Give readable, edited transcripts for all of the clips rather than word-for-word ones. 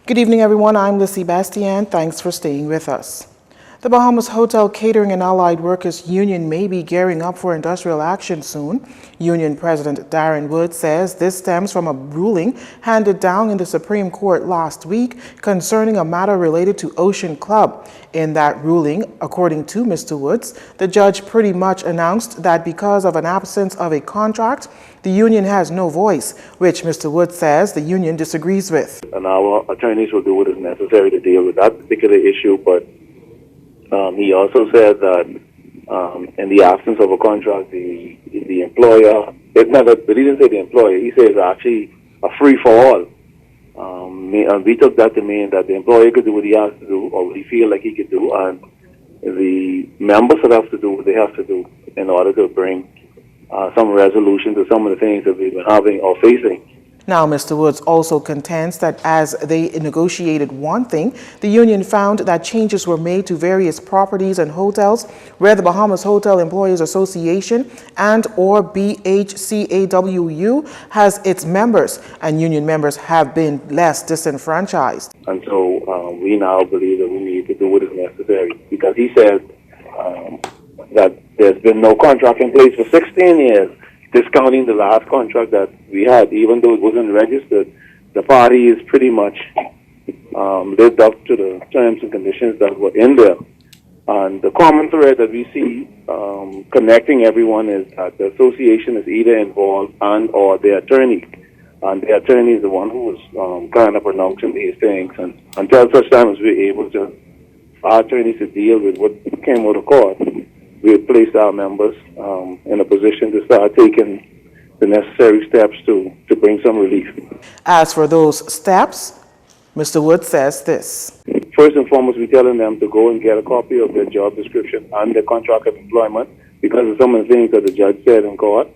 Good evening, everyone. I'm Lissy Bastian. Thanks for staying with us. The Bahamas Hotel Catering and Allied Workers Union may be gearing up for industrial action soon. Union President Darren Wood says this stems from a ruling handed down in the Supreme Court last week concerning a matter related to Ocean Club. In that ruling, according to Mr. Woods, the judge pretty much announced that because of an absence of a contract, the union has no voice, which Mr. Woods says the union disagrees with. And our attorneys will do what is necessary to deal with that particular issue, but he also said that in the absence of a contract, the employer, but he didn't say the employer, he says actually a free-for-all. And we took that to mean that the employer could do what he has to do or what he feels like he could do, and the members would have to do what they have to do in order to bring some resolution to some of the things that we've been having or facing. Now, Mr. Woods also contends that as they negotiated one thing, the union found that changes were made to various properties and hotels where the Bahamas Hotel Employees Association and or BHCAWU has its members, and union members have been less disenfranchised. And so we now believe that we need to do what is necessary, because he said that there's been no contract in place for 16 years. Discounting the last contract that we had, even though it wasn't registered, the party is pretty much lived up to the terms and conditions that were in there. And the common thread that we see connecting everyone is that the association is either involved and or the attorney. And the attorney is the one who is kind of pronouncing these things. And until such time as we're able to, our attorneys to deal with what came out of court, we have placed our members in a position to start taking the necessary steps to bring some relief. As for those steps, Mr. Wood says this. First and foremost, we're telling them to go and get a copy of their job description and their contract of employment because of some of the things that the judge said in court.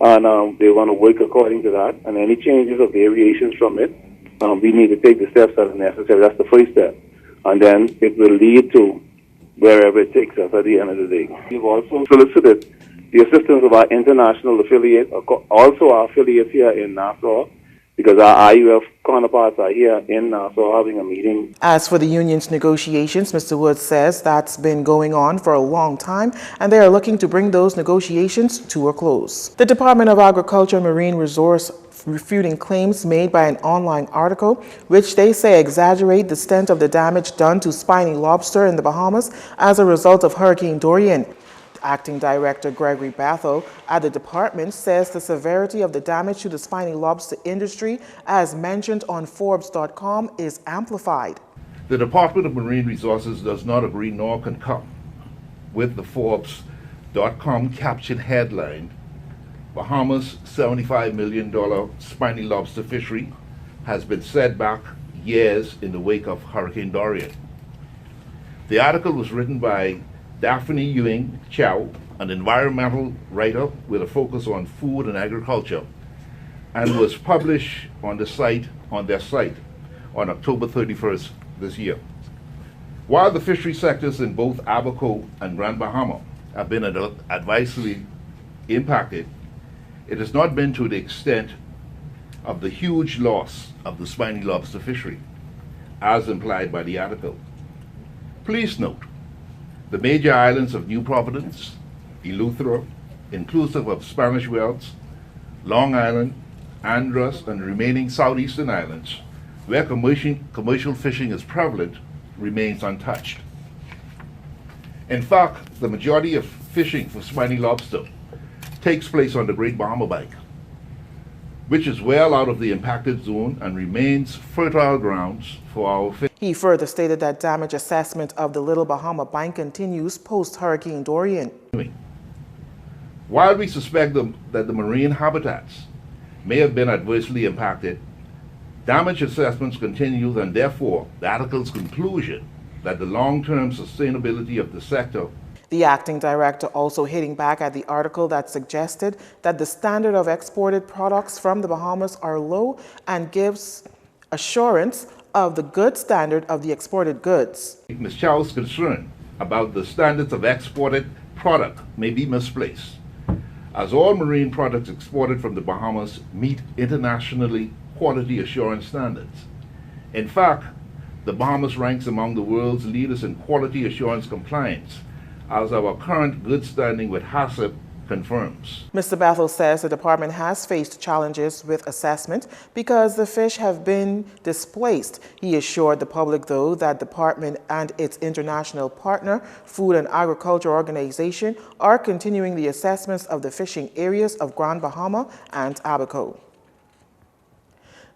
And they want to work according to that. And any changes or variations from it, we need to take the steps that are necessary. That's the first step. And then it will lead to wherever it takes us at the end of the day. We've also solicited the assistance of our international affiliate, also our affiliates here in Nassau, because our IUF counterparts are here in Nassau having a meeting. As for the union's negotiations, Mr. Woods says that's been going on for a long time, and they are looking to bring those negotiations to a close. The Department of Agriculture and Marine Resource refuting claims made by an online article, which they say exaggerate the extent of the damage done to spiny lobster in the Bahamas as a result of Hurricane Dorian. Acting Director Gregory Bathel at the department says the severity of the damage to the spiny lobster industry, as mentioned on Forbes.com, is amplified. The Department of Marine Resources does not agree nor concur with the Forbes.com captioned headline, Bahamas' $75 million spiny lobster fishery has been set back years in the wake of Hurricane Dorian. The article was written by Daphne Ewing Chow, an environmental writer with a focus on food and agriculture, and was published on their site on October 31st this year. While the fishery sectors in both Abaco and Grand Bahama have been adversely impacted, it has not been to the extent of the huge loss of the spiny lobster fishery, as implied by the article. Please note, the major islands of New Providence, Eleuthera, inclusive of Spanish Wells, Long Island, Andros, and the remaining southeastern islands, where commercial fishing is prevalent, remains untouched. In fact, the majority of fishing for spiny lobster takes place on the Great Bahama Bank, which is well out of the impacted zone and remains fertile grounds for our fish. He further stated that damage assessment of the Little Bahama Bank continues post-Hurricane Dorian. While we suspect that the marine habitats may have been adversely impacted, damage assessments continue, and therefore the article's conclusion that the long-term sustainability of the sector. The acting director also hitting back at the article that suggested that the standard of exported products from the Bahamas are low and gives assurance of the good standard of the exported goods. Ms. Chow's concern about the standards of exported product may be misplaced, as all marine products exported from the Bahamas meet internationally quality assurance standards. In fact, The Bahamas ranks among the world's leaders in quality assurance compliance, as our current good standing with HACCP confirms. Mr. Bethel says the department has faced challenges with assessment because the fish have been displaced. He assured the public, though, that the department and its international partner, Food and Agriculture Organization, are continuing the assessments of the fishing areas of Grand Bahama and Abaco.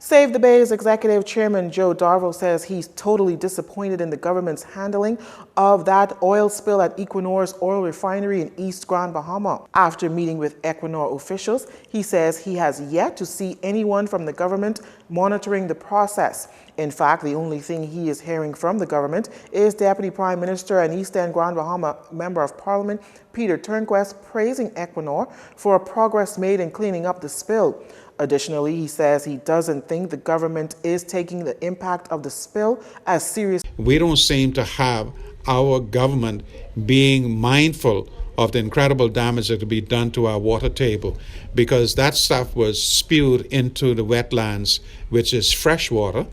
Save the Bay's executive chairman Joe Darville says he's totally disappointed in the government's handling of that oil spill at Equinor's oil refinery in East Grand Bahama. After meeting with Equinor officials, he says he has yet to see anyone from the government monitoring the process. In fact, the only thing he is hearing from the government is Deputy Prime Minister and East End Grand Bahama Member of Parliament Peter Turnquest praising Equinor for progress made in cleaning up the spill. Additionally, he says he doesn't think the government is taking the impact of the spill as serious. We don't seem to have our government being mindful of the incredible damage that could be done to our water table, because that stuff was spewed into the wetlands, which is fresh water.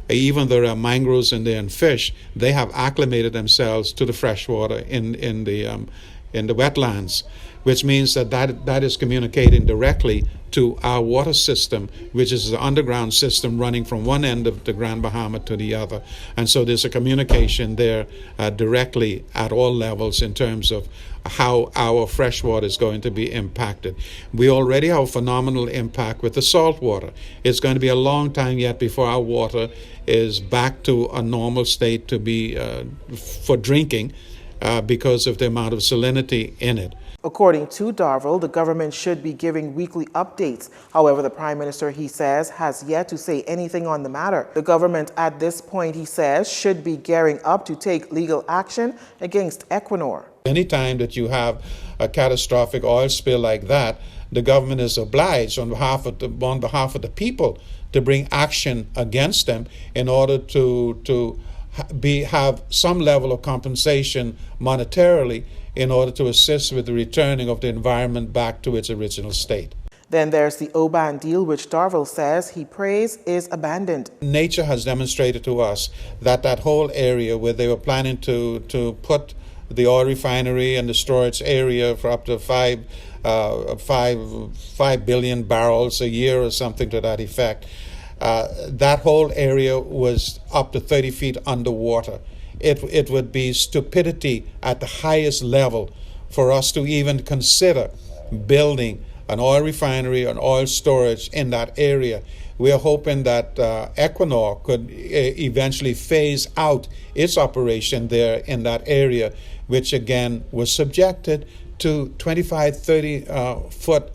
Even though there are mangroves in there and fish, they have acclimated themselves to the fresh water in the wetlands, which means that is communicating directly to our water system, which is the underground system running from one end of the Grand Bahama to the other. And so there's a communication there directly at all levels in terms of how our fresh water is going to be impacted. We already have a phenomenal impact with the salt water. It's going to be a long time yet before our water is back to a normal state to be for drinking because of the amount of salinity in it. According to Darville, the government should be giving weekly updates. However, the Prime Minister, he says, has yet to say anything on the matter. The government at this point, he says, should be gearing up to take legal action against Equinor. Anytime that you have a catastrophic oil spill like that, the government is obliged on behalf of the people to bring action against them in order to have some level of compensation monetarily in order to assist with the returning of the environment back to its original state. Then there's the Oban deal, which Darville says he prays is abandoned. Nature has demonstrated to us that whole area where they were planning to put the oil refinery and the storage area for up to 5 billion barrels a year or something to that effect, that whole area was up to 30 feet underwater. It would be stupidity at the highest level for us to even consider building an oil refinery, an oil storage in that area. We are hoping that Equinor could eventually phase out its operation there in that area, which again was subjected to 25, 30 foot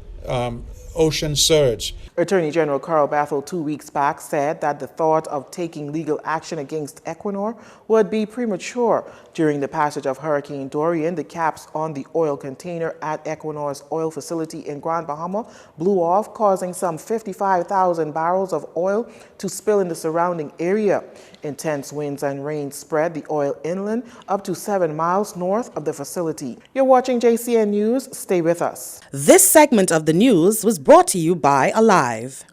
ocean surge. Attorney General Carl Bethel 2 weeks back said that the thought of taking legal action against Equinor would be premature. During the passage of Hurricane Dorian, the caps on the oil container at Equinor's oil facility in Grand Bahama blew off, causing some 55,000 barrels of oil to spill in the surrounding area. Intense winds and rain spread the oil inland up to 7 miles north of the facility. You're watching JCN News. Stay with us. This segment of the news was brought to you by Alive.